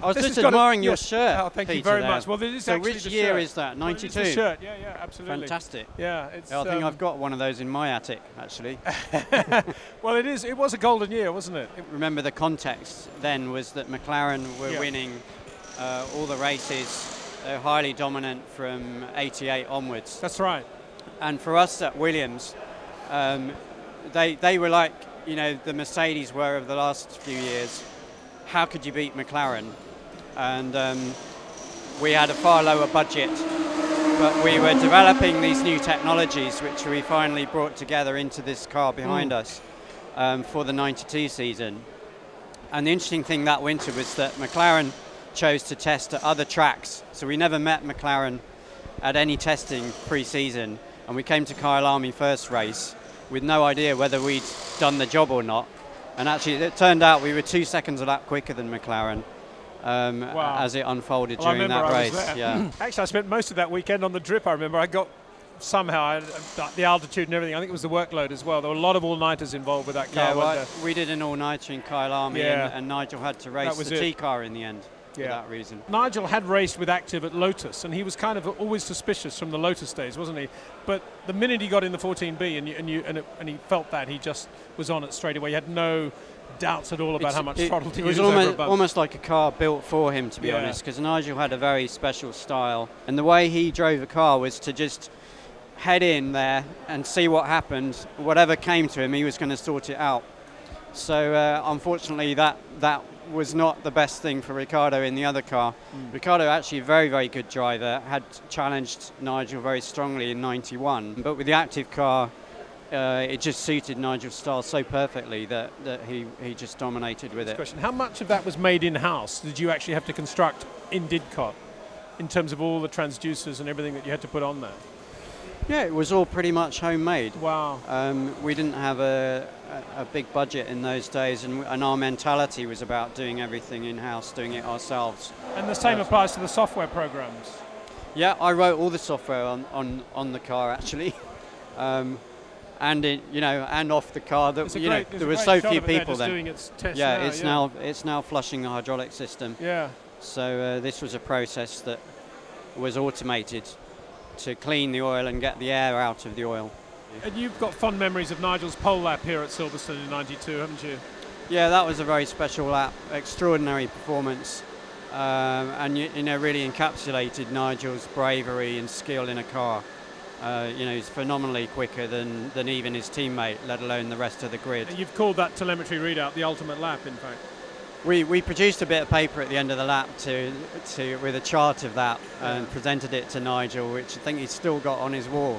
I was This just has got admiring your yes. shirt. Oh, thank you Peter, very there. much. Well, this is so actually which the year shirt. is that? 92. Well, it's the shirt. Yeah, yeah, absolutely. Fantastic. Yeah, it's. I think I've got one of those in my attic, actually. Well, it is. It was a golden year, wasn't it? Remember, the context then was that McLaren were winning all the races. They're highly dominant from 88 onwards. That's right. And for us at Williams, they were like, you know, the Mercedes were of the last few years. How could you beat McLaren? And we had a far lower budget, but we were developing these new technologies, which we finally brought together into this car behind us for the 92 season. And the interesting thing that winter was that McLaren chose to test at other tracks. So we never met McLaren at any testing pre-season, and we came to Kyalami first race with no idea whether we'd done the job or not. And actually, it turned out we were 2 seconds a lap quicker than McLaren as it unfolded during that race. Yeah. Actually, I spent most of that weekend on the drip. I remember I got somehow the altitude and everything. I think it was the workload as well. There were a lot of all-nighters involved with that car. Yeah, well, we did an all-nighter in Kyalami, Yeah. and Nigel had to race the T car in the end. For that reason. Nigel had raced with Active at Lotus, and he was kind of always suspicious from the Lotus days, wasn't he? But the minute he got in the 14B and he felt that, he just was on it straight away. He had no doubts at all about how much throttle to use. It was almost like a car built for him, to be honest, because Nigel had a very special style, and the way he drove a car was to just head in there and see what happened. Whatever came to him, he was going to sort it out. So unfortunately, that was not the best thing for Ricciardo in the other car. Ricciardo, actually a very, very good driver, had challenged Nigel very strongly in 91. But with the Active car, it just suited Nigel's style so perfectly that he just dominated with it. Question. How much of that was made in-house? Did you actually have to construct in Didcot in terms of all the transducers and everything that you had to put on there? Yeah, it was all pretty much homemade. Wow. We didn't have a big budget in those days, and our mentality was about doing everything in-house, doing it ourselves. And the same applies to the software programs? Yeah, I wrote all the software on the car, actually. And and off the car. There were so few people then. Doing its test it's now flushing the hydraulic system. Yeah. So this was a process that was automated to clean the oil and get the air out of the oil. And you've got fond memories of Nigel's pole lap here at Silverstone in 92, haven't you? Yeah, that was a very special lap, extraordinary performance, and really encapsulated Nigel's bravery and skill in a car. He's phenomenally quicker than even his teammate, let alone the rest of the grid. And you've called that telemetry readout the ultimate lap, in fact. We produced a bit of paper at the end of the lap with a chart of that and presented it to Nigel, which I think he's still got on his wall.